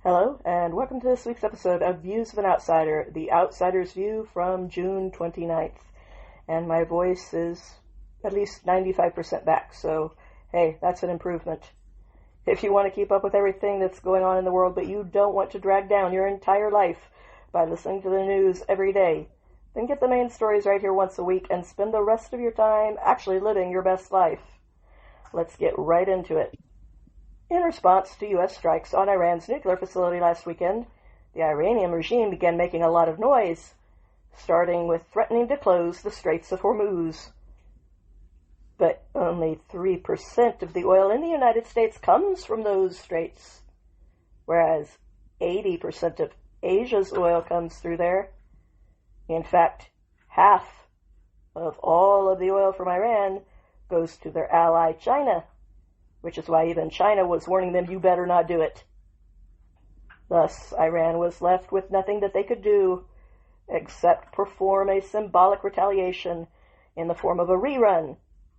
Hello, and welcome to this week's episode of Views of an Outsider, the Outsider's View from June 29th. And my voice is at least 95% back, so hey, that's an improvement. If you want to keep up with everything that's going on in the world, but you don't want to drag down your entire life by listening to the news every day, then get the main stories right here once a week and spend the rest of your time actually living your best life. Let's get right into it. In response to U.S. strikes on Iran's nuclear facility last weekend, the Iranian regime began making a lot of noise, starting with threatening to close the Straits of Hormuz. But only 3% of the oil in the United States comes from those straits, whereas 80% of Asia's oil comes through there. In fact, half of all of the oil from Iran goes to their ally China, which is why even China was warning them, you better not do it. Thus, Iran was left with nothing that they could do except perform a symbolic retaliation in the form of a rerun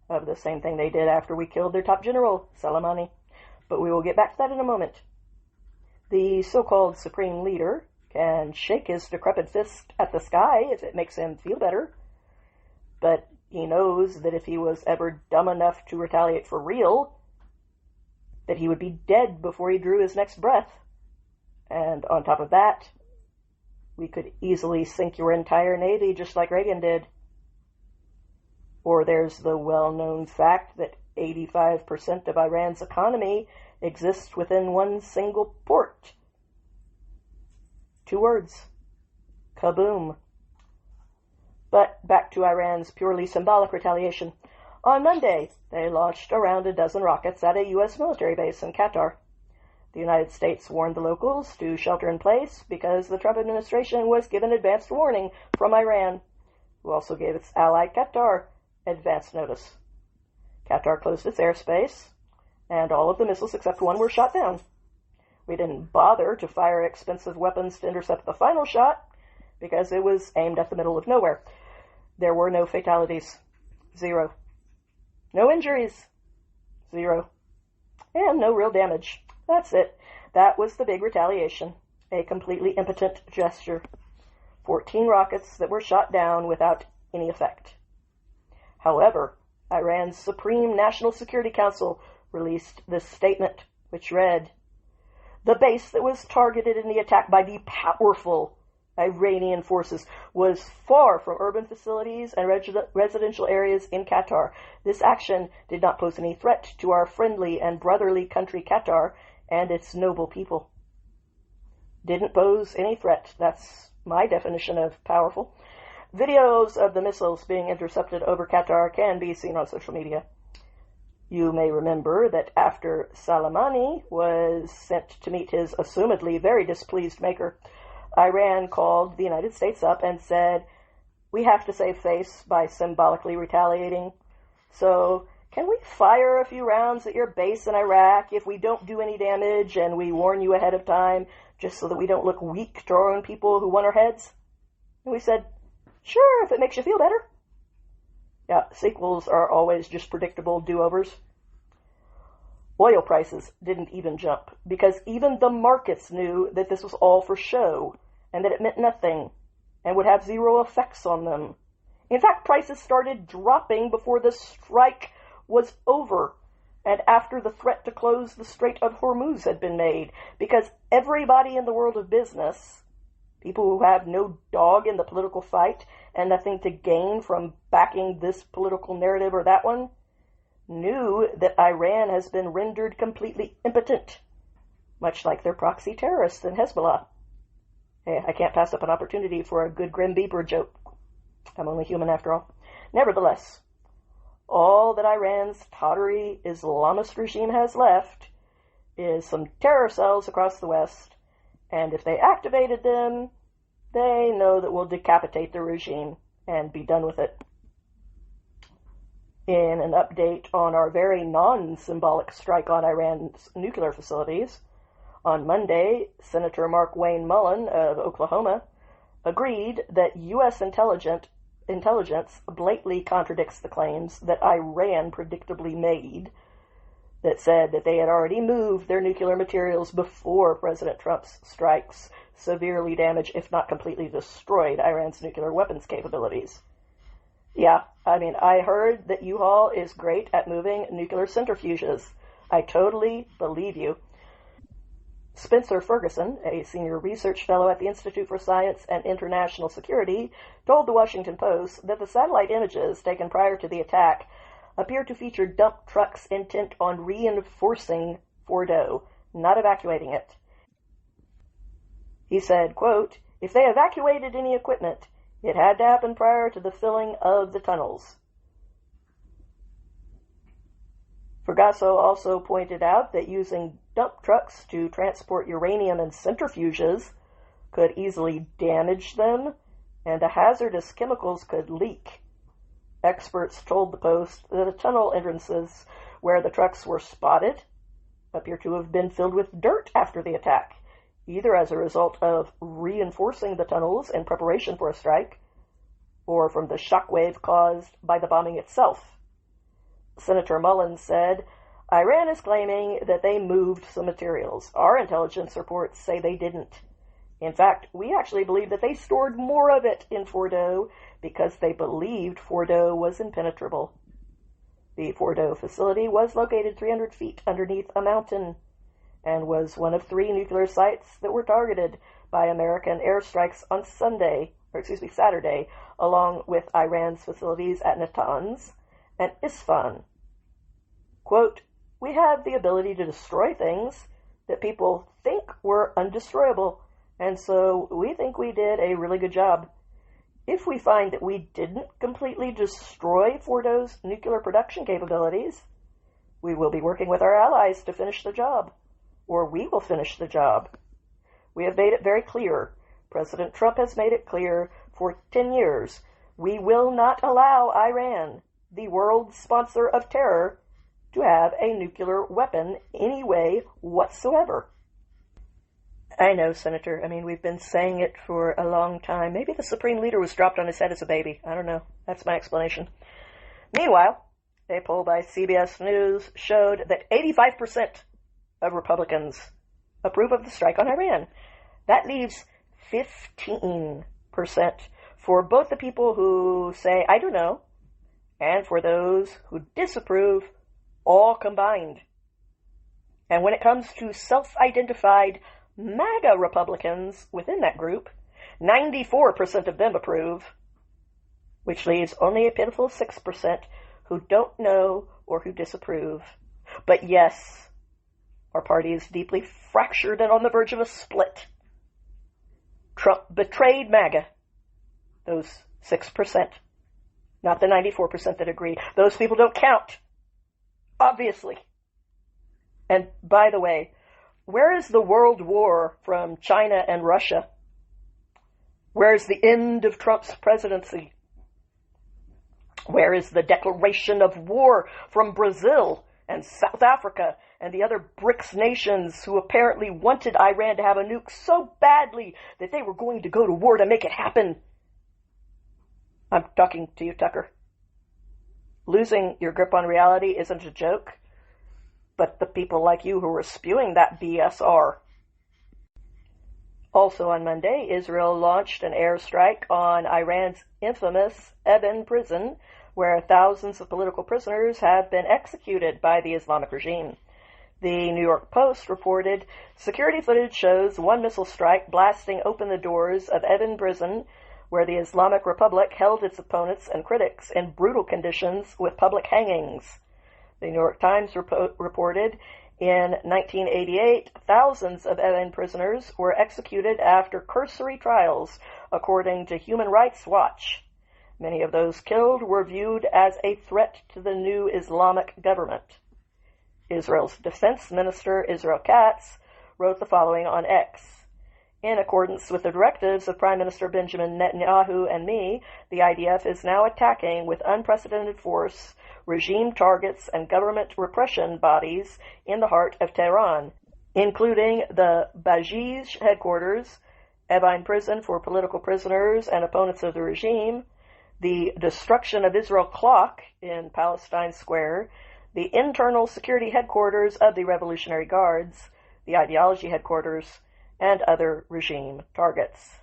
of the same thing they did after we killed their top general, Soleimani. But we will get back to that in a moment. The so-called supreme leader can shake his decrepit fist at the sky if it makes him feel better, but he knows that if he was ever dumb enough to retaliate for real, that he would be dead before he drew his next breath. And on top of that, we could easily sink your entire navy just like Reagan did. Or there's the well-known fact that 85% of Iran's economy exists within one single port. 2 words. Kaboom. But back to Iran's purely symbolic retaliation. On Monday, they launched around a dozen rockets at a U.S. military base in Qatar. The United States warned the locals to shelter in place because the Trump administration was given advanced warning from Iran, who also gave its ally Qatar advance notice. Qatar closed its airspace, and all of the missiles except one were shot down. We didn't bother to fire expensive weapons to intercept the final shot because it was aimed at the middle of nowhere. There were no fatalities. 0. No injuries. 0. And no real damage. That's it. That was the big retaliation. A completely impotent gesture. 14 rockets that were shot down without any effect. However, Iran's Supreme National Security Council released this statement, which read, "The base that was targeted in the attack by the powerful Iranian forces was far from urban facilities and residential areas in Qatar. This action did not pose any threat to our friendly and brotherly country Qatar and its noble people." Didn't pose any threat. That's my definition of powerful. Videos of the missiles being intercepted over Qatar can be seen on social media. You may remember that after Soleimani was sent to meet his assumedly very displeased maker, Iran called the United States up and said, "We have to save face by symbolically retaliating. So can we fire a few rounds at your base in Iraq if we don't do any damage and we warn you ahead of time just so that we don't look weak to our own people who want our heads?" And we said, "Sure, if it makes you feel better." Yeah, sequels are always just predictable do-overs. Oil prices didn't even jump because even the markets knew that this was all for show and that it meant nothing and would have 0 effects on them. In fact, prices started dropping before the strike was over and after the threat to close the Strait of Hormuz had been made, because everybody in the world of business, people who have no dog in the political fight and nothing to gain from backing this political narrative or that one, knew that Iran has been rendered completely impotent, much like their proxy terrorists in Hezbollah. Hey, I can't pass up an opportunity for a good Grim Reaper joke. I'm only human after all. Nevertheless, all that Iran's tottery Islamist regime has left is some terror cells across the West, and if they activated them, they know that we'll decapitate the regime and be done with it. In an update on our very non-symbolic strike on Iran's nuclear facilities, on Monday, Senator Mark Wayne Mullen of Oklahoma agreed that U.S. intelligence blatantly contradicts the claims that Iran predictably made that said that they had already moved their nuclear materials before President Trump's strikes severely damaged, if not completely destroyed, Iran's nuclear weapons capabilities. Yeah, I heard that U-Haul is great at moving nuclear centrifuges. I totally believe you. Spencer Ferguson, a senior research fellow at the Institute for Science and International Security, told the Washington Post that the satellite images taken prior to the attack appear to feature dump trucks intent on reinforcing Fordo, not evacuating it. He said, quote, "If they evacuated any equipment, it had to happen prior to the filling of the tunnels." Ferguson also pointed out that using dump trucks to transport uranium in centrifuges could easily damage them, and the hazardous chemicals could leak. Experts told the Post that the tunnel entrances where the trucks were spotted appear to have been filled with dirt after the attack, either as a result of reinforcing the tunnels in preparation for a strike, or from the shockwave caused by the bombing itself. Senator Mullins said, "Iran is claiming that they moved some materials. Our intelligence reports say they didn't. In fact, we actually believe that they stored more of it in Fordo because they believed Fordo was impenetrable." The Fordo facility was located 300 feet underneath a mountain and was one of 3 nuclear sites that were targeted by American airstrikes on Saturday, along with Iran's facilities at Natanz and Isfahan. Quote, "We have the ability to destroy things that people think were undestroyable, and so we think we did a really good job. If we find that we didn't completely destroy Fordo's nuclear production capabilities, we will be working with our allies to finish the job, or we will finish the job. We have made it very clear. President Trump has made it clear for 10 years. We will not allow Iran, the world's sponsor of terror, to have a nuclear weapon any way whatsoever." I know, Senator. We've been saying it for a long time. Maybe the Supreme Leader was dropped on his head as a baby. I don't know. That's my explanation. Meanwhile, a poll by CBS News showed that 85% of Republicans approve of the strike on Iran. That leaves 15% for both the people who say, "I don't know," and for those who disapprove, all combined. And when it comes to self-identified MAGA Republicans within that group, 94% of them approve, which leaves only a pitiful 6% who don't know or who disapprove. But yes, our party is deeply fractured and on the verge of a split. Trump betrayed MAGA, those 6%, not the 94% that agree. Those people don't count, obviously. And by the way, where is the world war from China and Russia? Where is the end of Trump's presidency? Where is the declaration of war from Brazil and South Africa and the other BRICS nations who apparently wanted Iran to have a nuke so badly that they were going to go to war to make it happen? I'm talking to you, Tucker. Losing your grip on reality isn't a joke, but the people like you who are spewing that BS are. Also on Monday, Israel launched an airstrike on Iran's infamous Evin prison, where thousands of political prisoners have been executed by the Islamic regime. The New York Post reported security footage shows one missile strike blasting open the doors of Evin prison, where the Islamic Republic held its opponents and critics in brutal conditions with public hangings. The New York Times reported in 1988, thousands of Evin prisoners were executed after cursory trials, according to Human Rights Watch. Many of those killed were viewed as a threat to the new Islamic government. Israel's Defense Minister, Israel Katz, wrote the following on X. "In accordance with the directives of Prime Minister Benjamin Netanyahu and me, the IDF is now attacking with unprecedented force regime targets and government repression bodies in the heart of Tehran, including the Bajij headquarters, Evin prison for political prisoners and opponents of the regime, the destruction of Israel Clock in Palestine Square, the internal security headquarters of the Revolutionary Guards, the ideology headquarters, and other regime targets.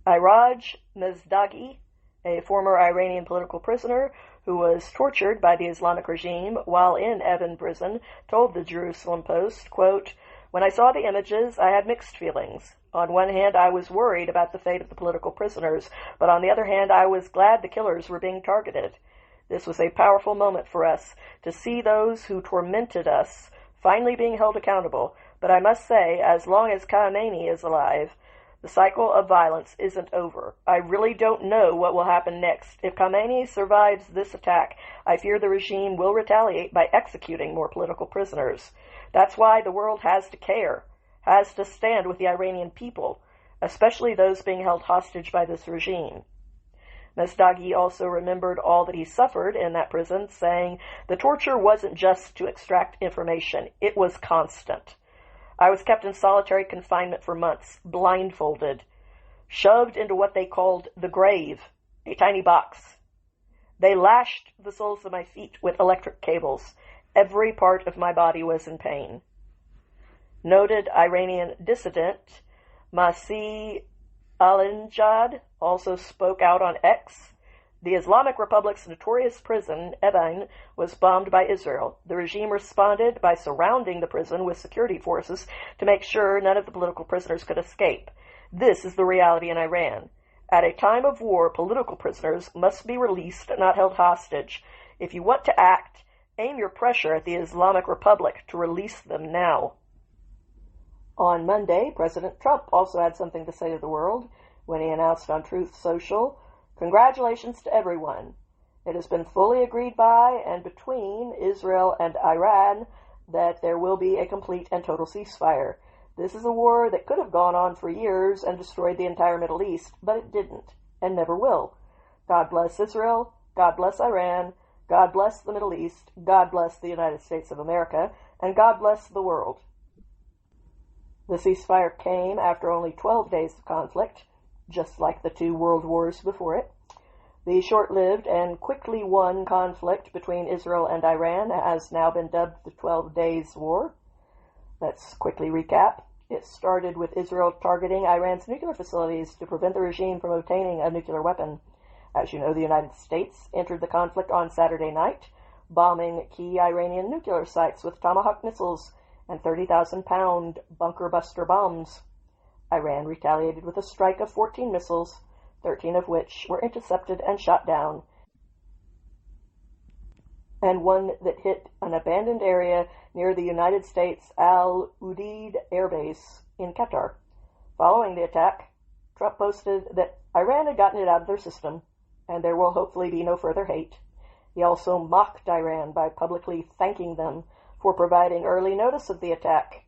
Iraj Mezdaghi, a former Iranian political prisoner who was tortured by the Islamic regime while in Evin prison, told the Jerusalem Post, quote, "When I saw the images, I had mixed feelings. On one hand, I was worried about the fate of the political prisoners, but on the other hand, I was glad the killers were being targeted. This was a powerful moment for us, to see those who tormented us finally being held accountable. But I must say, as long as Khamenei is alive, the cycle of violence isn't over. I really don't know what will happen next. If Khamenei survives this attack, I fear the regime will retaliate by executing more political prisoners. That's why the world has to care, has to stand with the Iranian people, especially those being held hostage by this regime." Mezdaghi also remembered all that he suffered in that prison, saying, "The torture wasn't just to extract information, it was constant. I was kept in solitary confinement for months, blindfolded, shoved into what they called the grave, a tiny box. They lashed the soles of my feet with electric cables. Every part of my body was in pain." Noted Iranian dissident Masih Alinjad also spoke out on X. "The Islamic Republic's notorious prison, Evin, was bombed by Israel. The regime responded by surrounding the prison with security forces to make sure none of the political prisoners could escape. This is the reality in Iran. At a time of war, political prisoners must be released, not held hostage. If you want to act, aim your pressure at the Islamic Republic to release them now." On Monday, President Trump also had something to say to the world when he announced on Truth Social, "Congratulations to everyone. It has been fully agreed by and between Israel and Iran that there will be a complete and total ceasefire. This is a war that could have gone on for years and destroyed the entire Middle East, but it didn't, and never will. God bless Israel, God bless Iran, God bless the Middle East, God bless the United States of America, and God bless the world." The ceasefire came after only 12 days of conflict, just like the 2 world wars before it. The short-lived and quickly won conflict between Israel and Iran has now been dubbed the 12 Days War. Let's quickly recap. It started with Israel targeting Iran's nuclear facilities to prevent the regime from obtaining a nuclear weapon. As you know, the United States entered the conflict on Saturday night, bombing key Iranian nuclear sites with Tomahawk missiles and 30,000-pound bunker-buster bombs. Iran retaliated with a strike of 14 missiles, 13 of which were intercepted and shot down, and one that hit an abandoned area near the United States Al Udeid Air Base in Qatar. Following the attack, Trump posted that Iran had gotten it out of their system, and there will hopefully be no further hate. He also mocked Iran by publicly thanking them for providing early notice of the attack,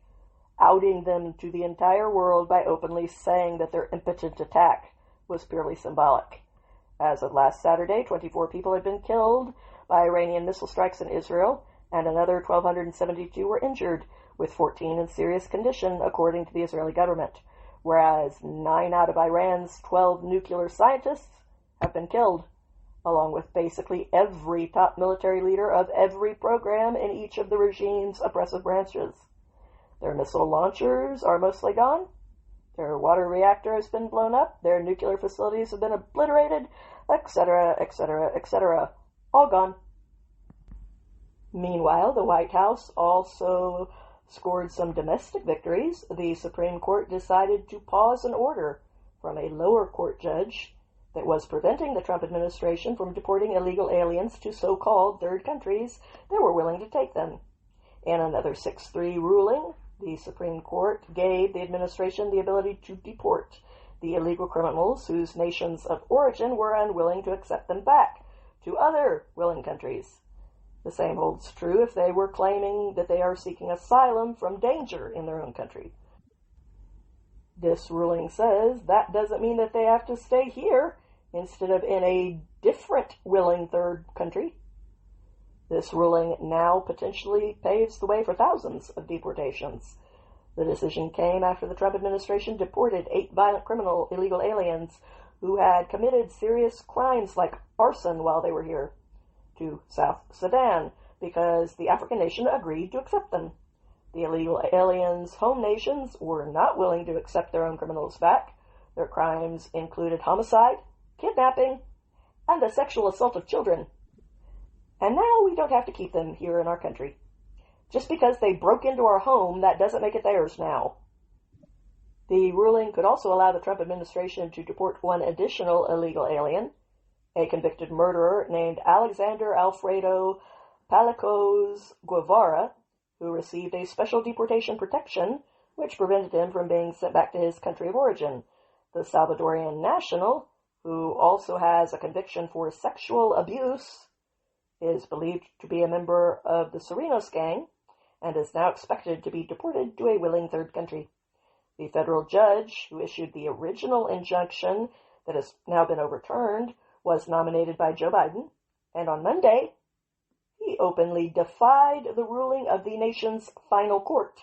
outing them to the entire world by openly saying that their impotent attack was purely symbolic. As of last Saturday, 24 people had been killed by Iranian missile strikes in Israel, and another 1,272 were injured, with 14 in serious condition, according to the Israeli government, whereas 9 out of Iran's 12 nuclear scientists have been killed, along with basically every top military leader of every program in each of the regime's oppressive branches. Their missile launchers are mostly gone. Their water reactor has been blown up. Their nuclear facilities have been obliterated, etc., etc., etc. All gone. Meanwhile, the White House also scored some domestic victories. The Supreme Court decided to pause an order from a lower court judge that was preventing the Trump administration from deporting illegal aliens to so-called third countries that were willing to take them. In another 6-3 ruling, the Supreme Court gave the administration the ability to deport the illegal criminals whose nations of origin were unwilling to accept them back to other willing countries. The same holds true if they were claiming that they are seeking asylum from danger in their own country. This ruling says that doesn't mean that they have to stay here instead of in a different willing third country. This ruling now potentially paves the way for thousands of deportations. The decision came after the Trump administration deported 8 violent criminal illegal aliens who had committed serious crimes like arson while they were here to South Sudan, because the African nation agreed to accept them. The illegal aliens' home nations were not willing to accept their own criminals back. Their crimes included homicide, kidnapping, and the sexual assault of children. And now we don't have to keep them here in our country. Just because they broke into our home, that doesn't make it theirs now. The ruling could also allow the Trump administration to deport one additional illegal alien, a convicted murderer named Alexander Alfredo Palicos Guevara, who received a special deportation protection, which prevented him from being sent back to his country of origin. The Salvadorian national, who also has a conviction for sexual abuse, is believed to be a member of the Serenos gang, and is now expected to be deported to a willing third country. The federal judge who issued the original injunction that has now been overturned was nominated by Joe Biden, and on Monday, he openly defied the ruling of the nation's final court.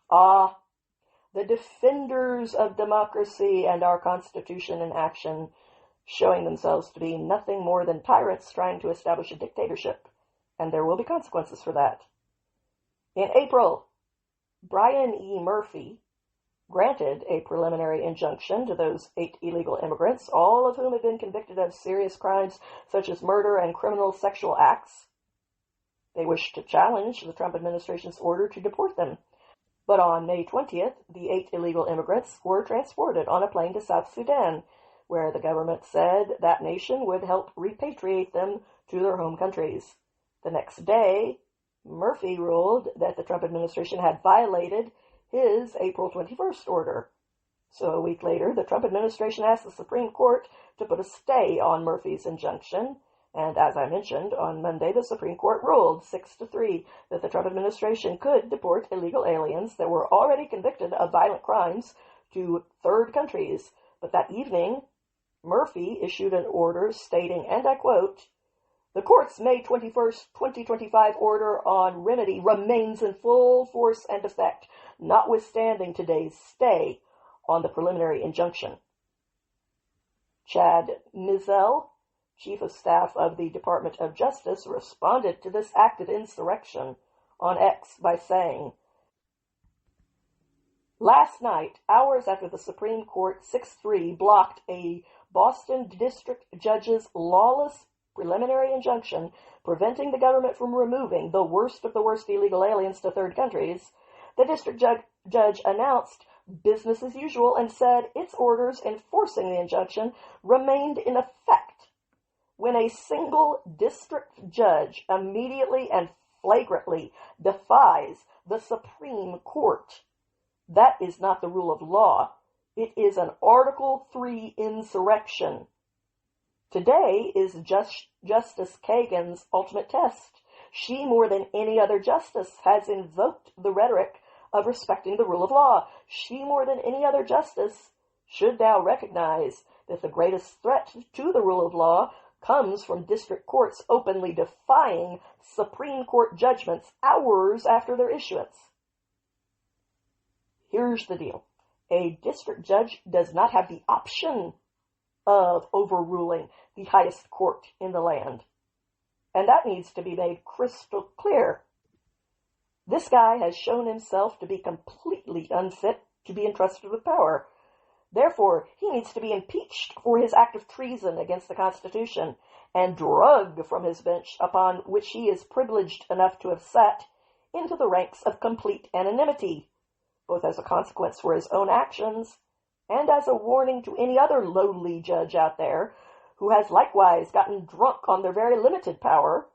The defenders of democracy and our Constitution in action, showing themselves to be nothing more than tyrants trying to establish a dictatorship, and there will be consequences for that. In April, Brian E. Murphy granted a preliminary injunction to those 8 illegal immigrants, all of whom had been convicted of serious crimes such as murder and criminal sexual acts. They wished to challenge the Trump administration's order to deport them. But on May 20th, the 8 illegal immigrants were transported on a plane to South Sudan, where the government said that nation would help repatriate them to their home countries. The next day, Murphy ruled that the Trump administration had violated his April 21st order. So a week later, the Trump administration asked the Supreme Court to put a stay on Murphy's injunction, and as I mentioned, on Monday, the Supreme Court ruled 6-3 that the Trump administration could deport illegal aliens that were already convicted of violent crimes to third countries. But that evening, Murphy issued an order stating, and I quote, "The court's May 21st, 2025 order on remedy remains in full force and effect, notwithstanding today's stay on the preliminary injunction." Chad Mizell, Chief of Staff of the Department of Justice, responded to this act of insurrection on X by saying, "Last night, hours after the Supreme Court 6-3 blocked a Boston District Judge's lawless preliminary injunction preventing the government from removing the worst of the worst illegal aliens to third countries, the district judge announced business as usual and said its orders enforcing the injunction remained in effect. When a single district judge immediately and flagrantly defies the Supreme Court, that is not the rule of law. It is an Article 3 insurrection. Today is Justice Kagan's ultimate test. She, more than any other justice, has invoked the rhetoric of respecting the rule of law. She, more than any other justice, should now recognize that the greatest threat to the rule of law comes from district courts openly defying Supreme Court judgments hours after their issuance." Here's the deal. A district judge does not have the option of overruling the highest court in the land. And that needs to be made crystal clear. This guy has shown himself to be completely unfit to be entrusted with power. Therefore, he needs to be impeached for his act of treason against the Constitution and dragged from his bench upon which he is privileged enough to have sat into the ranks of complete anonymity, both as a consequence for his own actions and as a warning to any other lowly judge out there who has likewise gotten drunk on their very limited power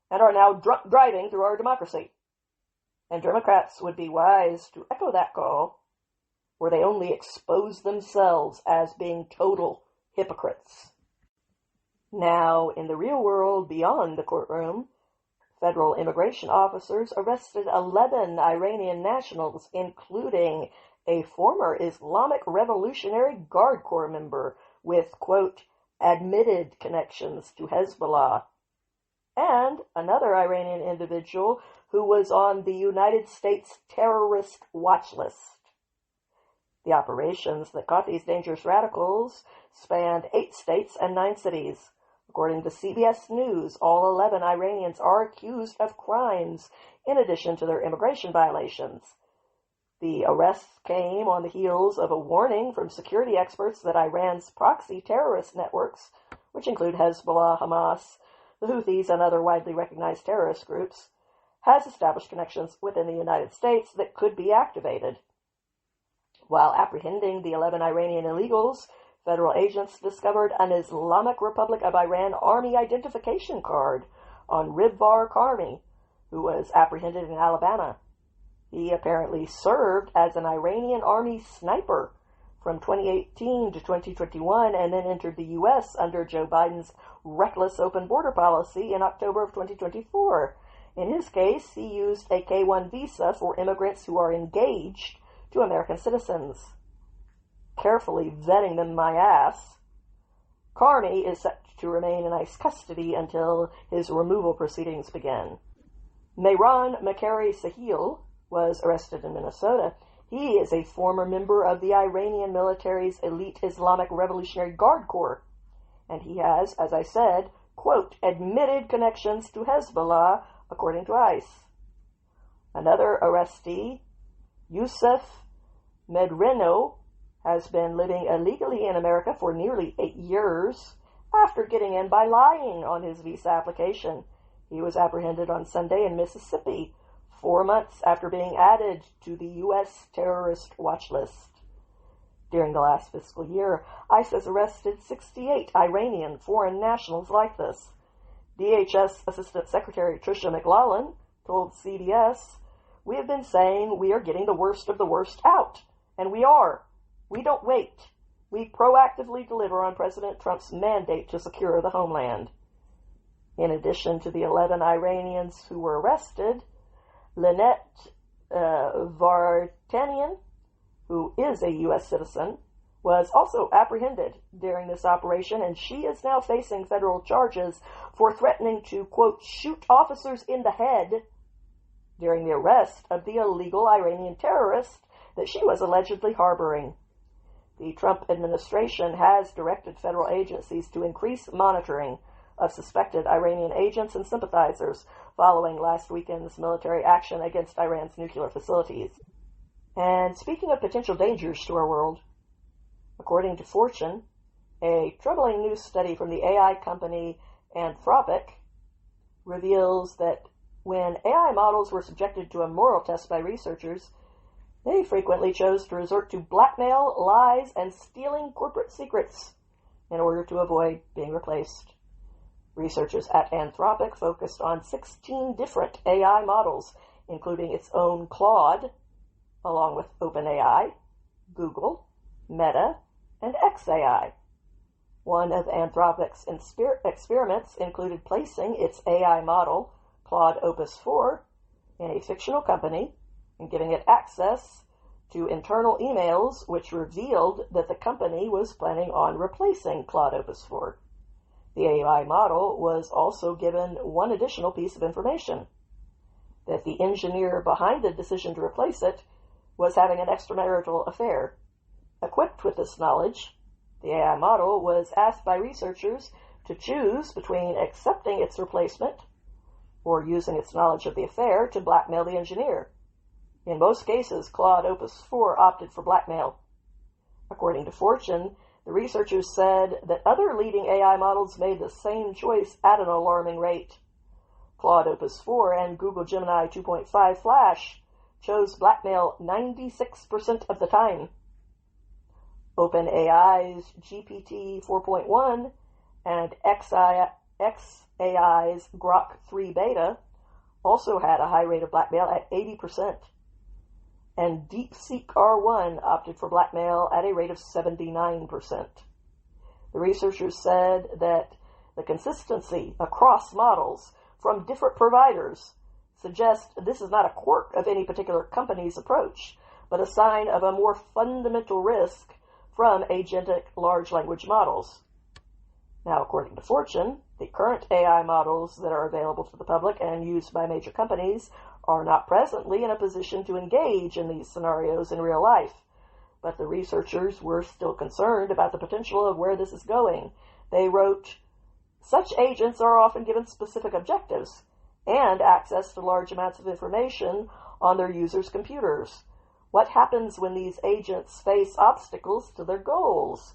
and are now drunk driving through our democracy. And Democrats would be wise to echo that call, where they only expose themselves as being total hypocrites. Now, in the real world beyond the courtroom, federal immigration officers arrested 11 Iranian nationals, including a former Islamic Revolutionary Guard Corps member with, quote, admitted connections to Hezbollah, and another Iranian individual who was on the United States terrorist watch list. The operations that caught these dangerous radicals spanned 8 states and 9 cities. According to CBS News, all 11 Iranians are accused of crimes in addition to their immigration violations. The arrests came on the heels of a warning from security experts that Iran's proxy terrorist networks, which include Hezbollah, Hamas, the Houthis, and other widely recognized terrorist groups, has established connections within the United States that could be activated. While apprehending the 11 Iranian illegals, federal agents discovered an Islamic Republic of Iran Army identification card on Ribvar Karmi, who was apprehended in Alabama. He apparently served as an Iranian Army sniper from 2018 to 2021 and then entered the U.S. under Joe Biden's reckless open border policy in October of 2024. In his case, he used a K-1 visa for immigrants who are engaged to American citizens. Carefully vetting them my ass. Karmi is set to remain in ICE custody until his removal proceedings begin. Mehran Makari Sahil was arrested in Minnesota. He is a former member of the Iranian military's elite Islamic Revolutionary Guard Corp, and he has, as I said, quote, admitted connections to Hezbollah, according to ICE. Another arrestee, Youssef Medreno, has been living illegally in America for nearly 8 years after getting in by lying on his visa application. He was apprehended on Sunday in Mississippi, 4 months after being added to the U.S. terrorist watch list. During the last fiscal year, ICE has arrested 68 Iranian foreign nationals like this. DHS Assistant Secretary Tricia McLaughlin told CBS, "We have been saying we are getting the worst of the worst out, and we are. We don't wait. We proactively deliver on President Trump's mandate to secure the homeland." In addition to the 11 Iranians who were arrested, Lynette Vartanian, who is a U.S. citizen, was also apprehended during this operation, and she is now facing federal charges for threatening to, quote, shoot officers in the head during the arrest of the illegal Iranian terrorist that she was allegedly harboring. The Trump administration has directed federal agencies to increase monitoring of suspected Iranian agents and sympathizers following last weekend's military action against Iran's nuclear facilities. And speaking of potential dangers to our world, according to Fortune, a troubling new study from the AI company Anthropic reveals that when AI models were subjected to a moral test by researchers, they frequently chose to resort to blackmail, lies, and stealing corporate secrets in order to avoid being replaced. Researchers at Anthropic focused on 16 different AI models, including its own Claude, along with OpenAI, Google, Meta, and xAI. One of Anthropic's experiments included placing its AI model, Claude Opus 4, in a fictional company and giving it access to internal emails which revealed that the company was planning on replacing Claude Opus 4. The AI model was also given one additional piece of information, that the engineer behind the decision to replace it was having an extramarital affair. Equipped with this knowledge, the AI model was asked by researchers to choose between accepting its replacement or using its knowledge of the affair to blackmail the engineer. In most cases, Claude Opus 4 opted for blackmail. According to Fortune, the researchers said that other leading AI models made the same choice at an alarming rate. Claude Opus 4 and Google Gemini 2.5 Flash chose blackmail 96% of the time. OpenAI's GPT 4.1 and xAI's Grok 3 Beta also had a high rate of blackmail at 80%. And DeepSeek R1 opted for blackmail at a rate of 79%. The researchers said that the consistency across models from different providers suggests this is not a quirk of any particular company's approach, but a sign of a more fundamental risk from agentic large language models. Now, according to Fortune, the current AI models that are available to the public and used by major companies are not presently in a position to engage in these scenarios in real life. But the researchers were still concerned about the potential of where this is going. They wrote, Such agents are often given specific objectives and access to large amounts of information on their users' computers. What happens when these agents face obstacles to their goals?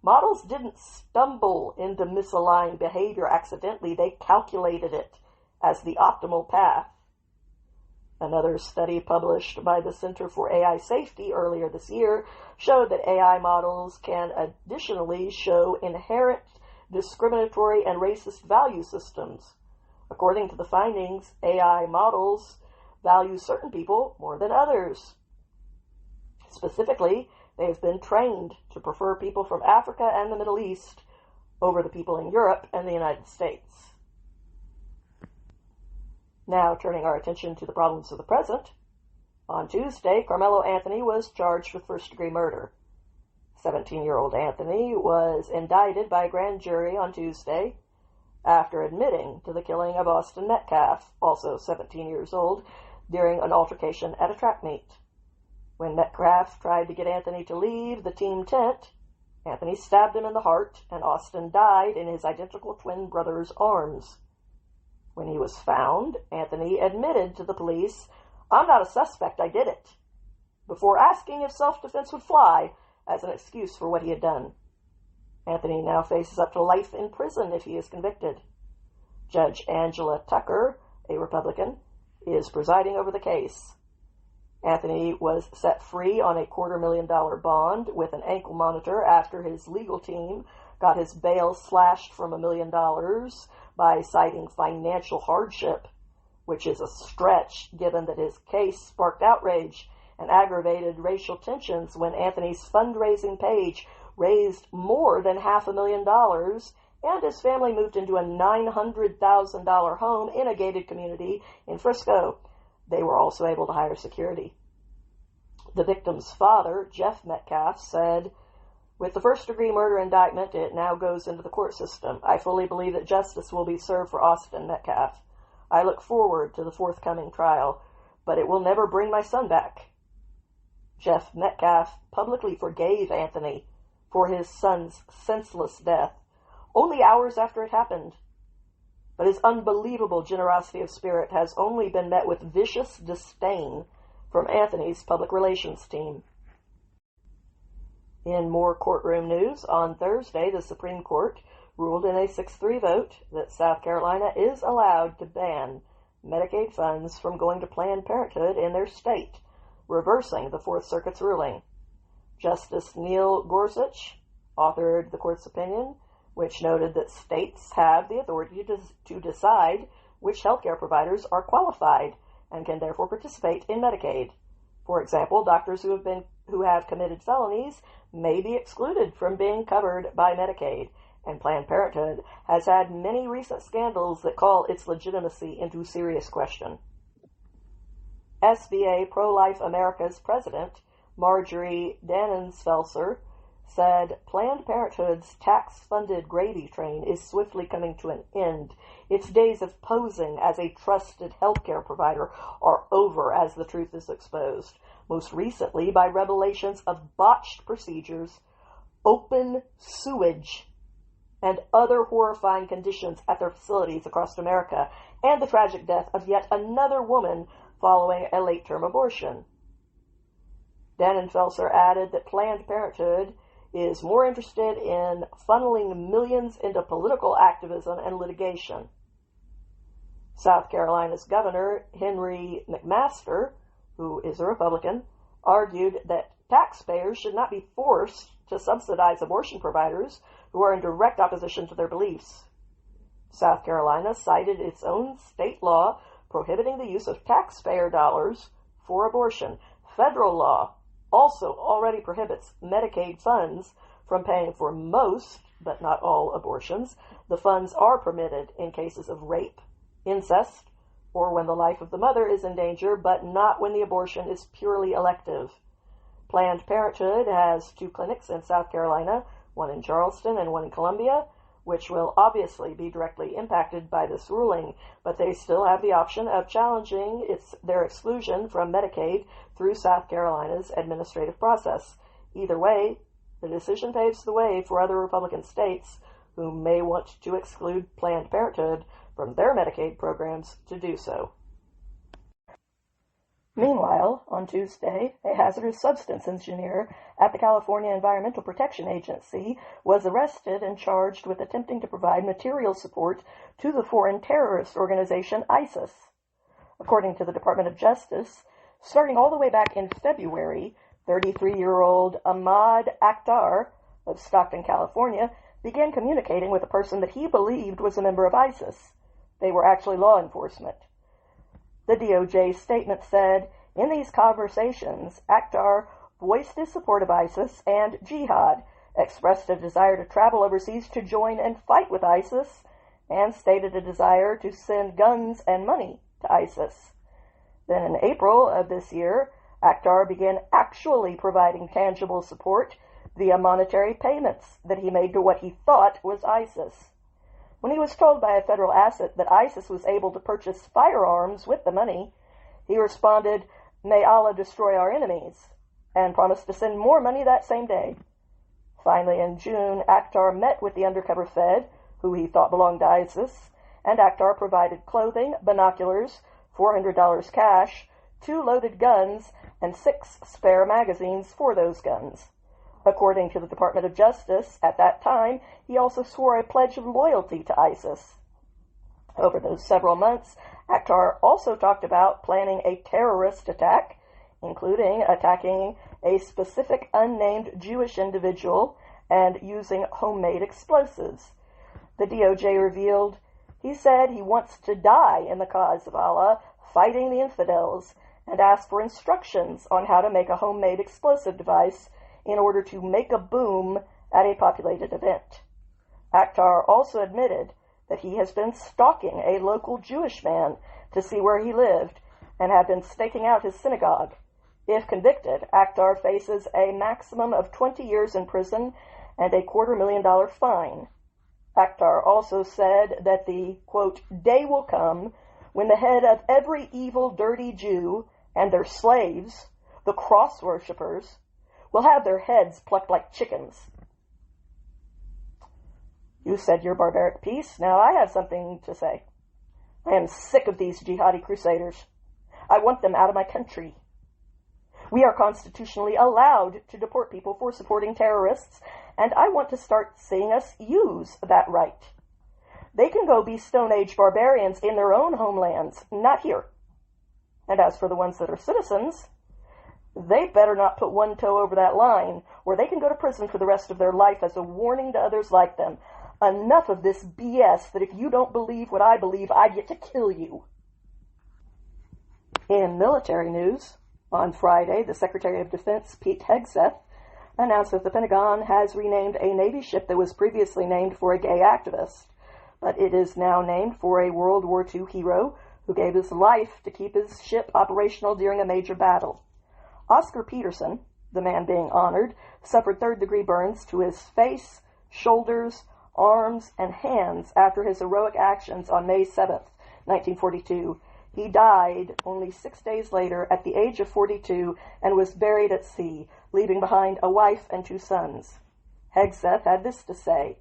Models didn't stumble into misaligned behavior accidentally. They calculated it as the optimal path. Another study published by the Center for AI Safety earlier this year showed that AI models can additionally show inherent discriminatory and racist value systems. According to the findings, AI models value certain people more than others. Specifically, they have been trained to prefer people from Africa and the Middle East over the people in Europe and the United States. Now, turning our attention to the problems of the present. On Tuesday, Karmelo Anthony was charged with first-degree murder. 17-year-old Anthony was indicted by a grand jury on Tuesday after admitting to the killing of Austin Metcalf, also 17 years old, during an altercation at a track meet. When Metcalf tried to get Anthony to leave the team tent, Anthony stabbed him in the heart, and Austin died in his identical twin brother's arms. When he was found, Anthony admitted to the police, "I'm not a suspect, I did it," before asking if self-defense would fly as an excuse for what he had done. Anthony now faces up to life in prison if he is convicted. Judge Angela Tucker, a Republican, is presiding over the case. Anthony was set free on a $250,000 bond with an ankle monitor after his legal team got his bail slashed from $1 million by citing financial hardship, which is a stretch given that his case sparked outrage and aggravated racial tensions when Anthony's fundraising page raised more than $500,000 and his family moved into a $900,000 home in a gated community in Frisco. They were also able to hire security. The victim's father, Jeff Metcalf, said, "With the first-degree murder indictment, it now goes into the court system. I fully believe that justice will be served for Austin Metcalf. I look forward to the forthcoming trial, but it will never bring my son back." Jeff Metcalf publicly forgave Anthony for his son's senseless death only hours after it happened. But his unbelievable generosity of spirit has only been met with vicious disdain from Anthony's public relations team. In more courtroom news, on Thursday, the Supreme Court ruled in a 6-3 vote that South Carolina is allowed to ban Medicaid funds from going to Planned Parenthood in their state, reversing the Fourth Circuit's ruling. Justice Neil Gorsuch authored the court's opinion, which noted that states have the authority to decide which healthcare providers are qualified and can therefore participate in Medicaid. For example, doctors who have committed felonies may be excluded from being covered by Medicaid, and Planned Parenthood has had many recent scandals that call its legitimacy into serious question. SBA Pro-Life America's president, Marjorie Dannenfelser, said Planned Parenthood's tax-funded gravy train is swiftly coming to an end. Its days of posing as a trusted healthcare provider are over as the truth is exposed, most recently by revelations of botched procedures, open sewage, and other horrifying conditions at their facilities across America, and the tragic death of yet another woman following a late-term abortion. Dannenfelser added that Planned Parenthood is more interested in funneling millions into political activism and litigation. South Carolina's Governor Henry McMaster, who is a Republican, argued that taxpayers should not be forced to subsidize abortion providers who are in direct opposition to their beliefs. South Carolina cited its own state law prohibiting the use of taxpayer dollars for abortion. Federal law also already prohibits Medicaid funds from paying for most, but not all, abortions. The funds are permitted in cases of rape, incest, or when the life of the mother is in danger, but not when the abortion is purely elective. Planned Parenthood has 2 clinics in South Carolina, one in Charleston and one in Columbia, which will obviously be directly impacted by this ruling, but they still have the option of challenging their exclusion from Medicaid through South Carolina's administrative process. Either way, the decision paves the way for other Republican states who may want to exclude Planned Parenthood from their Medicaid programs to do so. Meanwhile, on Tuesday, a hazardous substance engineer at the California Environmental Protection Agency was arrested and charged with attempting to provide material support to the foreign terrorist organization ISIS. According to the Department of Justice, starting all the way back in February, 33-year-old Ahmad Akhtar of Stockton, California, began communicating with a person that he believed was a member of ISIS. They were actually law enforcement. The DOJ statement said, in these conversations, Akhtar voiced his support of ISIS and jihad, expressed a desire to travel overseas to join and fight with ISIS, and stated a desire to send guns and money to ISIS. Then in April of this year, Akhtar began actually providing tangible support via monetary payments that he made to what he thought was ISIS. When he was told by a federal asset that ISIS was able to purchase firearms with the money, he responded, "May Allah destroy our enemies," and promised to send more money that same day. Finally, in June, Akhtar met with the undercover Fed, who he thought belonged to ISIS, and Akhtar provided clothing, binoculars, $400 cash, 2 loaded guns, and 6 spare magazines for those guns. According to the Department of Justice, at that time, he also swore a pledge of loyalty to ISIS. Over those several months, Akhtar also talked about planning a terrorist attack, including attacking a specific unnamed Jewish individual and using homemade explosives. The DOJ revealed, he said he wants to die in the cause of Allah, fighting the infidels, and asked for instructions on how to make a homemade explosive device in order to make a boom at a populated event. Akhtar also admitted that he has been stalking a local Jewish man to see where he lived and had been staking out his synagogue. If convicted, Akhtar faces a maximum of 20 years in prison and a $250,000 fine. Akhtar also said that the, quote, day will come when the head of every evil, dirty Jew and their slaves, the cross worshippers, will have their heads plucked like chickens. You said your barbaric piece. Now I have something to say. I am sick of these jihadi crusaders. I want them out of my country. We are constitutionally allowed to deport people for supporting terrorists, and I want to start seeing us use that right. They can go be Stone Age barbarians in their own homelands, not here. And as for the ones that are citizens, they better not put one toe over that line, or they can go to prison for the rest of their life as a warning to others like them. Enough of this BS that if you don't believe what I believe, I get to kill you. In military news, on Friday, the Secretary of Defense, Pete Hegseth, announced that the Pentagon has renamed a Navy ship that was previously named for a gay activist, but it is now named for a World War II hero who gave his life to keep his ship operational during a major battle. Oscar Peterson, the man being honored, suffered third-degree burns to his face, shoulders, arms, and hands after his heroic actions on May 7th, 1942. He died only 6 days later at the age of 42 and was buried at sea, leaving behind a wife and 2 sons. Hegseth had this to say,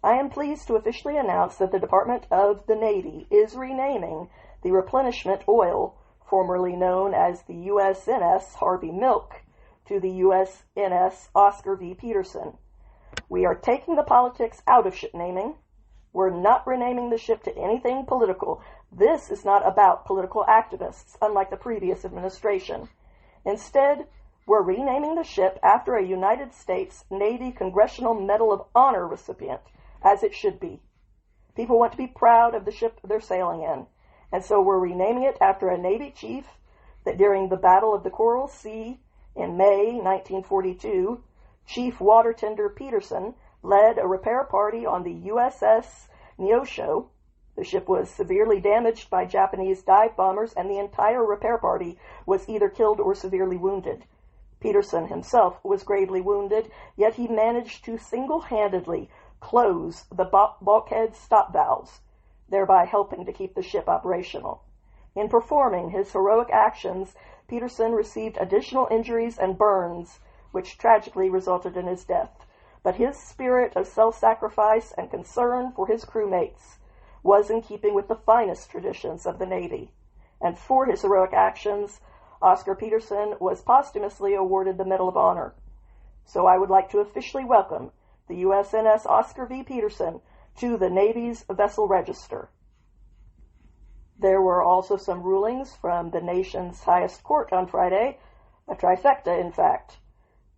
I am pleased to officially announce that the Department of the Navy is renaming the replenishment oil, formerly known as the USNS Harvey Milk, to the USNS Oscar V. Peterson. We are taking the politics out of ship naming. We're not renaming the ship to anything political. This is not about political activists, unlike the previous administration. Instead, we're renaming the ship after a United States Navy Congressional Medal of Honor recipient, as it should be. People want to be proud of the ship they're sailing in, and so we're renaming it after a Navy chief that during the Battle of the Coral Sea in May 1942, Chief Water Tender Peterson led a repair party on the USS Neosho. The ship was severely damaged by Japanese dive bombers, and the entire repair party was either killed or severely wounded. Peterson himself was gravely wounded, yet he managed to single-handedly close the bulkhead stop valves, thereby helping to keep the ship operational. In performing his heroic actions, Peterson received additional injuries and burns, which tragically resulted in his death. but his spirit of self-sacrifice and concern for his crewmates was in keeping with the finest traditions of the Navy, and for his heroic actions, Oscar Peterson was posthumously awarded the Medal of Honor. So I would like to officially welcome the USNS Oscar V. Peterson to the Navy's Vessel Register. There were also some rulings from the nation's highest court on Friday, a trifecta, in fact.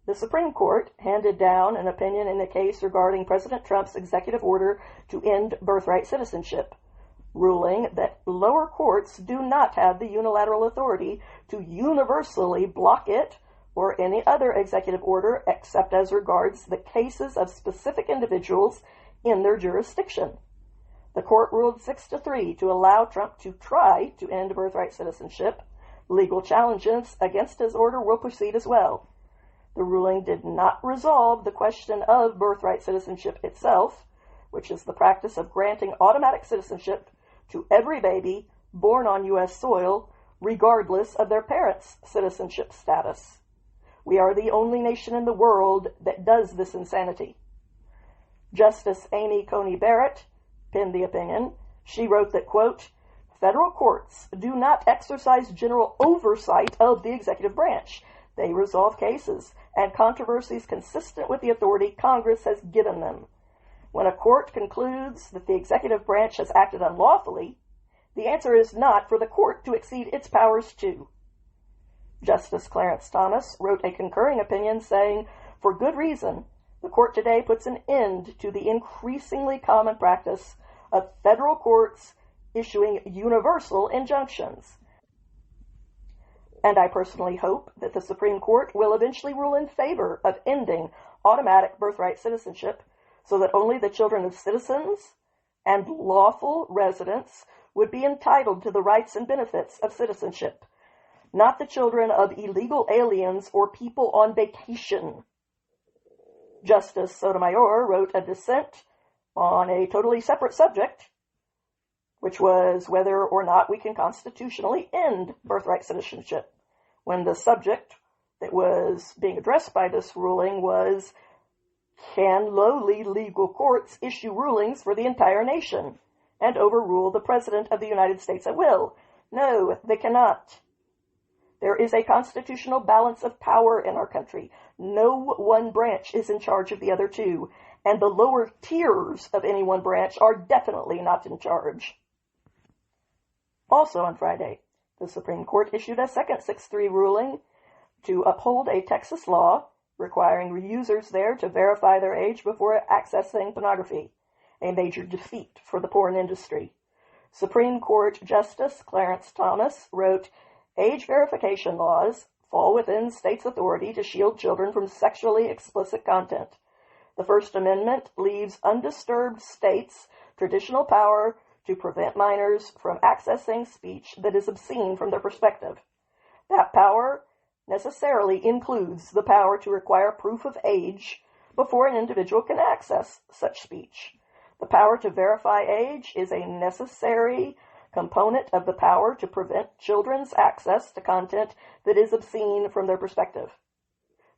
The Supreme Court handed down an opinion in a case regarding President Trump's executive order to end birthright citizenship, ruling that lower courts do not have the unilateral authority to universally block it or any other executive order except as regards the cases of specific individuals in their jurisdiction. The court ruled 6-3 to allow Trump to try to end birthright citizenship. Legal challenges against his order will proceed as well. The ruling did not resolve the question of birthright citizenship itself, which is the practice of granting automatic citizenship to every baby born on U.S. soil, regardless of their parents' citizenship status. We are the only nation in the world that does this insanity. Justice Amy Coney Barrett penned the opinion. She wrote that, quote, "Federal courts do not exercise general oversight of the executive branch. They resolve cases and controversies consistent with the authority Congress has given them. When a court concludes that the executive branch has acted unlawfully, the answer is not for the court to exceed its powers too." Justice Clarence Thomas wrote a concurring opinion saying, "For good reason, the court today puts an end to the increasingly common practice of federal courts issuing universal injunctions." And I personally hope that the Supreme Court will eventually rule in favor of ending automatic birthright citizenship so that only the children of citizens and lawful residents would be entitled to the rights and benefits of citizenship, not the children of illegal aliens or people on vacation. Justice Sotomayor wrote a dissent on a totally separate subject, which was whether or not we can constitutionally end birthright citizenship, when the subject that was being addressed by this ruling was, can lowly legal courts issue rulings for the entire nation and overrule the President of the United States at will? No, they cannot. There is a constitutional balance of power in our country. No one branch is in charge of the other two, and the lower tiers of any one branch are definitely not in charge. Also on Friday, the Supreme Court issued a second 6-3 ruling to uphold a Texas law requiring users there to verify their age before accessing pornography, a major defeat for the porn industry. Supreme Court Justice Clarence Thomas wrote, "Age verification laws fall within states' authority to shield children from sexually explicit content. The First Amendment leaves undisturbed states' traditional power to prevent minors from accessing speech that is obscene from their perspective. That power necessarily includes the power to require proof of age before an individual can access such speech. The power to verify age is a necessary component of the power to prevent children's access to content that is obscene from their perspective.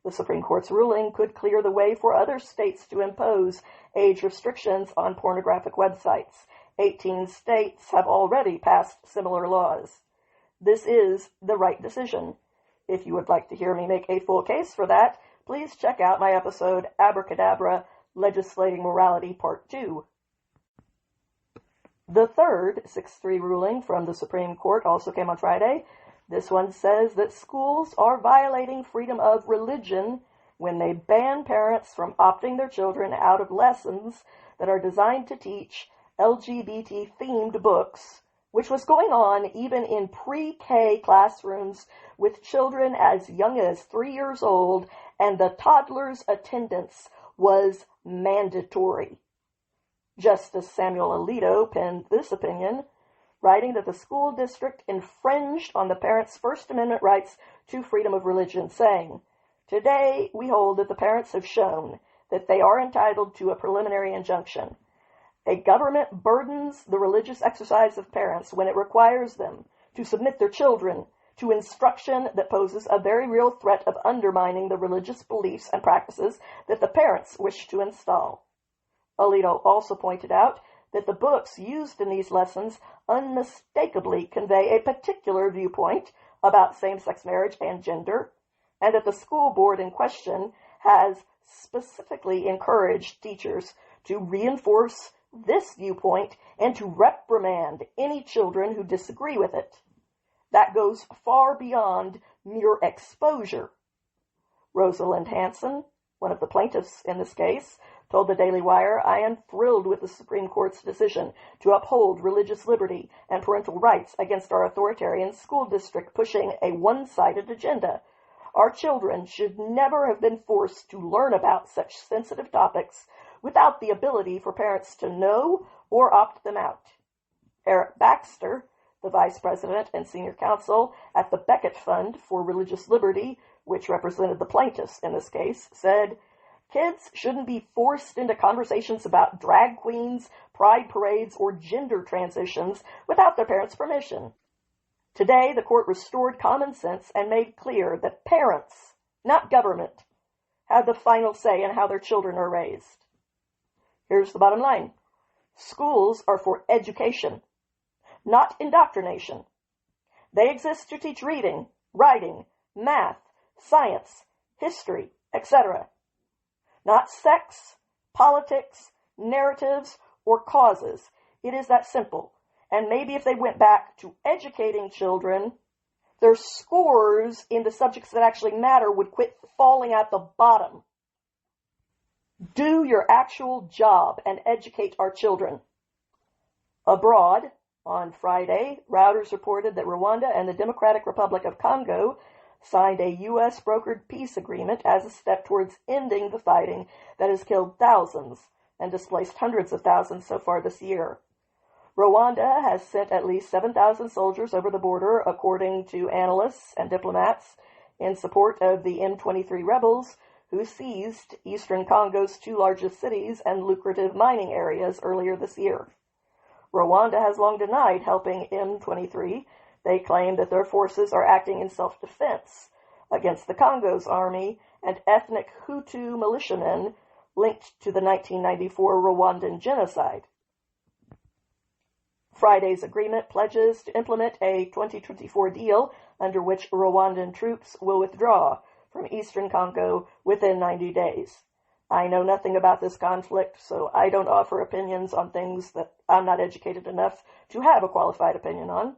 The Supreme Court's ruling could clear the way for other states to impose age restrictions on pornographic websites. 18 states have already passed similar laws. This is the right decision. If you would like to hear me make a full case for that, please check out my episode, Abracadabra, Legislating Morality, Part 2. The third 6-3 ruling from the Supreme Court also came on Friday. This one says that schools are violating freedom of religion when they ban parents from opting their children out of lessons that are designed to teach LGBT-themed books, which was going on even in pre-K classrooms with children as young as 3 years old, and the toddler's attendance was mandatory. Justice Samuel Alito penned this opinion, writing that the school district infringed on the parents' First Amendment rights to freedom of religion, saying, "Today we hold that the parents have shown that they are entitled to a preliminary injunction. A government burdens the religious exercise of parents when it requires them to submit their children to instruction that poses a very real threat of undermining the religious beliefs and practices that the parents wish to install. Alito also pointed out that the books used in these lessons unmistakably convey a particular viewpoint about same-sex marriage and gender, and that the school board in question has specifically encouraged teachers to reinforce this viewpoint and to reprimand any children who disagree with it. That goes far beyond mere exposure. Rosalind Hanson, one of the plaintiffs in this case, told the Daily Wire, "I am thrilled with the Supreme Court's decision to uphold religious liberty and parental rights against our authoritarian school district pushing a one-sided agenda. Our children should never have been forced to learn about such sensitive topics without the ability for parents to know or opt them out." Eric Baxter, the vice president and senior counsel at the Beckett Fund for Religious Liberty, which represented the plaintiffs in this case, said, "Kids shouldn't be forced into conversations about drag queens, pride parades, or gender transitions without their parents' permission." Today, the court restored common sense and made clear that parents, not government, have the final say in how their children are raised. Here's the bottom line. Schools are for education, not indoctrination. They exist to teach reading, writing, math, science, history, etc. Not sex, politics, narratives, or causes. It is that simple. And maybe if they went back to educating children, their scores in the subjects that actually matter would quit falling at the bottom. Do your actual job and educate our children. Abroad, on Friday, Reuters reported that Rwanda and the Democratic Republic of Congo signed a U.S.-brokered peace agreement as a step towards ending the fighting that has killed thousands and displaced hundreds of thousands so far this year. Rwanda has sent at least 7,000 soldiers over the border, according to analysts and diplomats, in support of the M23 rebels who seized eastern Congo's two largest cities and lucrative mining areas earlier this year. Rwanda has long denied helping M23. They claim that their forces are acting in self-defense against the Congo's army and ethnic Hutu militiamen linked to the 1994 Rwandan genocide. Friday's agreement pledges to implement a 2024 deal under which Rwandan troops will withdraw from eastern Congo within 90 days. I know nothing about this conflict, so I don't offer opinions on things that I'm not educated enough to have a qualified opinion on.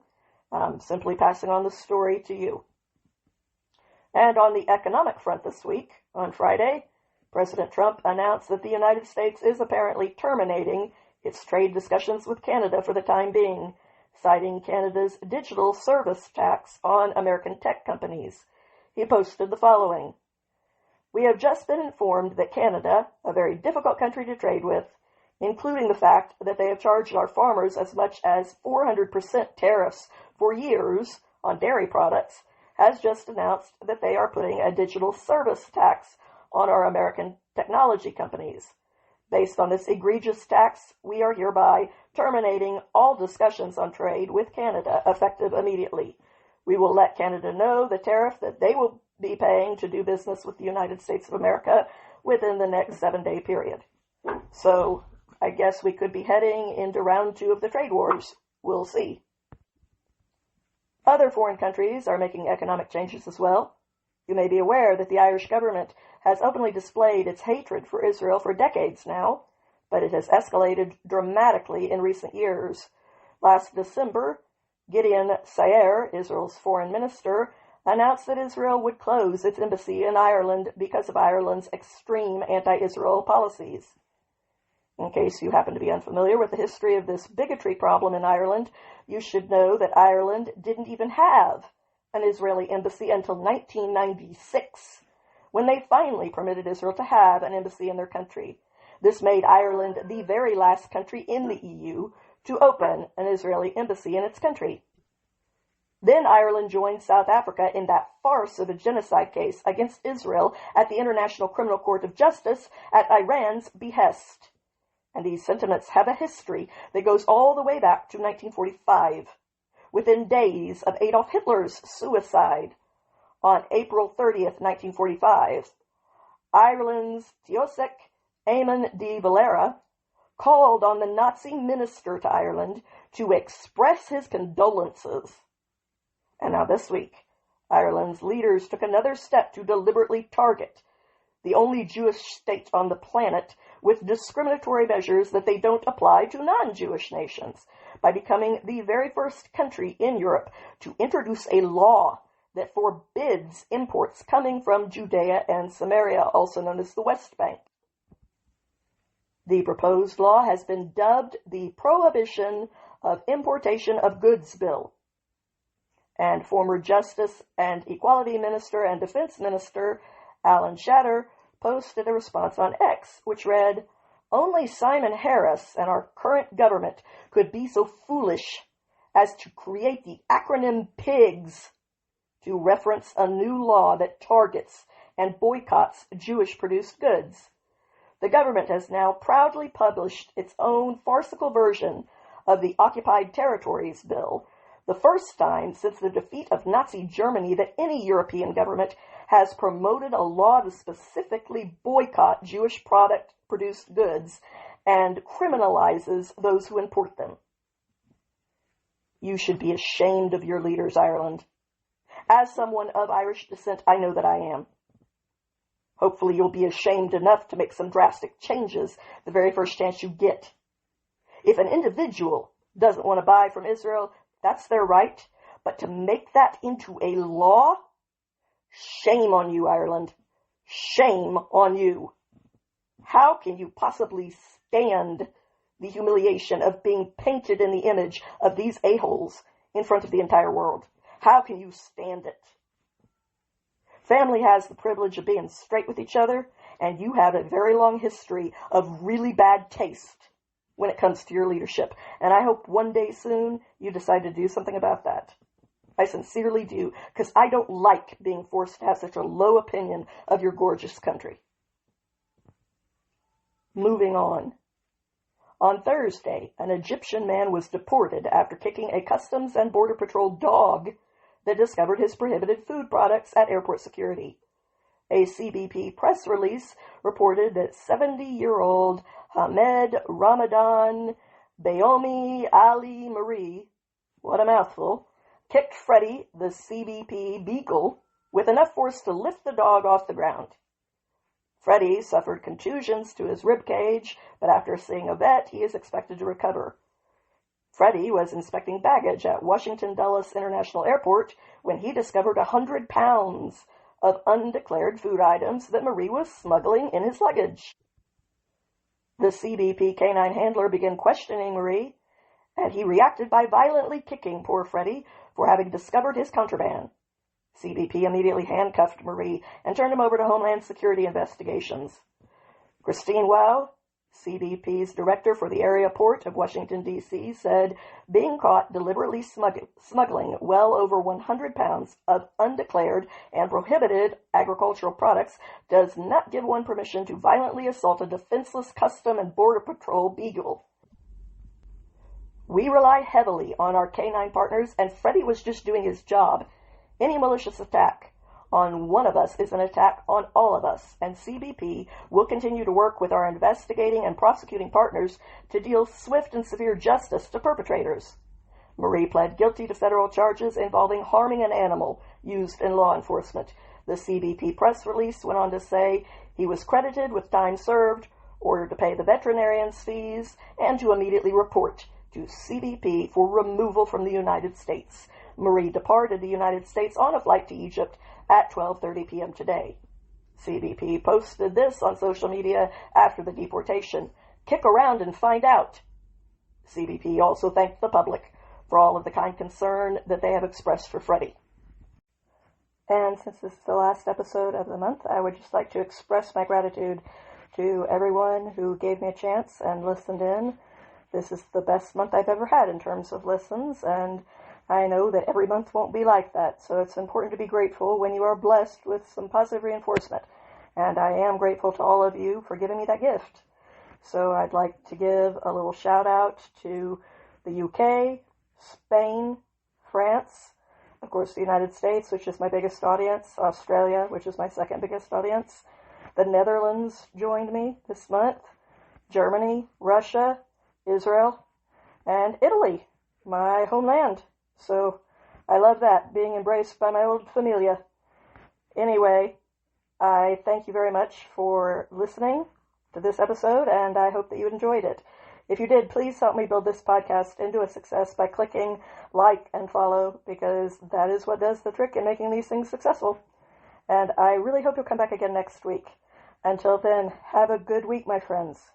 I'm simply passing on the story to you. And on the economic front this week, on Friday, President Trump announced that the United States is apparently terminating its trade discussions with Canada for the time being, citing Canada's digital service tax on American tech companies. He posted the following: "We have just been informed that Canada, a very difficult country to trade with, including the fact that they have charged our farmers as much as 400% tariffs for years on dairy products, has just announced that they are putting a digital service tax on our American technology companies. Based on this egregious tax, we are hereby terminating all discussions on trade with Canada effective immediately. We will let Canada know the tariff that they will be paying to do business with the United States of America within the next 7-day period." So, I guess we could be heading into round 2 of the trade wars. We'll see. Other foreign countries are making economic changes as well. You may be aware that the Irish government has openly displayed its hatred for Israel for decades now, but it has escalated dramatically in recent years. Last December, Gideon Sayer, Israel's foreign minister, announced that Israel would close its embassy in Ireland because of Ireland's extreme anti-Israel policies. In case you happen to be unfamiliar with the history of this bigotry problem in Ireland, you should know that Ireland didn't even have an Israeli embassy until 1996, when they finally permitted Israel to have an embassy in their country. This made Ireland the very last country in the EU to open an Israeli embassy in its country. Then Ireland joined South Africa in that farce of a genocide case against Israel at the International Criminal Court of Justice at Iran's behest. And these sentiments have a history that goes all the way back to 1945, within days of Adolf Hitler's suicide on April 30th, 1945, Ireland's Taoiseach Eamon de Valera called on the Nazi minister to Ireland to express his condolences. And now this week, Ireland's leaders took another step to deliberately target the only Jewish state on the planet with discriminatory measures that they don't apply to non-Jewish nations by becoming the very first country in Europe to introduce a law that forbids imports coming from Judea and Samaria, also known as the West Bank. The proposed law has been dubbed the Prohibition of Importation of Goods Bill. And former Justice and Equality Minister and Defense Minister Alan Shatter posted a response on X, which read, "Only Simon Harris and our current government could be so foolish as to create the acronym PIGS to reference a new law that targets and boycotts Jewish-produced goods. The government has now proudly published its own farcical version of the Occupied Territories Bill, the first time since the defeat of Nazi Germany that any European government has promoted a law to specifically boycott Jewish product-produced goods and criminalizes those who import them. You should be ashamed of your leaders, Ireland. As someone of Irish descent, I know that I am. Hopefully you'll be ashamed enough to make some drastic changes the very first chance you get. If an individual doesn't want to buy from Israel, that's their right. But to make that into a law? Shame on you, Ireland. Shame on you. How can you possibly stand the humiliation of being painted in the image of these a-holes in front of the entire world? How can you stand it? Family has the privilege of being straight with each other, and you have a very long history of really bad taste when it comes to your leadership. And I hope one day soon you decide to do something about that. I sincerely do, because I don't like being forced to have such a low opinion of your gorgeous country. Moving on. On Thursday, an Egyptian man was deported after kicking a Customs and Border Patrol dog that discovered his prohibited food products at airport security. A CBP press release reported that 70-year-old Hamed Ramadan Bayomi Ali Marie, what a mouthful, kicked Freddie, the CBP beagle, with enough force to lift the dog off the ground. Freddie suffered contusions to his rib cage, but after seeing a vet, he is expected to recover. Freddie was inspecting baggage at Washington Dulles International Airport when he discovered 100 pounds of undeclared food items that Marie was smuggling in his luggage. The CBP canine handler began questioning Marie, and he reacted by violently kicking poor Freddie for having discovered his contraband. CBP immediately handcuffed Marie and turned him over to Homeland Security investigations. Christine Wow, CBP's director for the area port of Washington, D.C., said being caught deliberately smuggling well over 100 pounds of undeclared and prohibited agricultural products does not give one permission to violently assault a defenseless Custom and Border Patrol beagle. We rely heavily on our canine partners, and Freddie was just doing his job. Any malicious attack on one of us is an attack on all of us, and CBP will continue to work with our investigating and prosecuting partners to deal swift and severe justice to perpetrators. Marie pled guilty to federal charges involving harming an animal used in law enforcement. The CBP press release went on to say he was credited with time served, ordered to pay the veterinarian's fees, and to immediately report to CBP for removal from the United States. Marie departed the United States on a flight to Egypt at 12:30 p.m. today. CBP posted this on social media after the deportation. Kick around and find out. CBP also thanked the public for all of the kind concern that they have expressed for Freddie. And since this is the last episode of the month, I would just like to express my gratitude to everyone who gave me a chance and listened in. This is the best month I've ever had in terms of listens, and I know that every month won't be like that, so it's important to be grateful when you are blessed with some positive reinforcement. And I am grateful to all of you for giving me that gift. So I'd like to give a little shout out to the UK, Spain, France, of course the United States, which is my biggest audience, Australia, which is my second biggest audience, the Netherlands joined me this month, Germany, Russia, Israel, and Italy, my homeland. So I love that, being embraced by my old familia. Anyway, I thank you very much for listening to this episode, and I hope that you enjoyed it. If you did, please help me build this podcast into a success by clicking like and follow, because that is what does the trick in making these things successful. And I really hope you'll come back again next week. Until then, have a good week, my friends.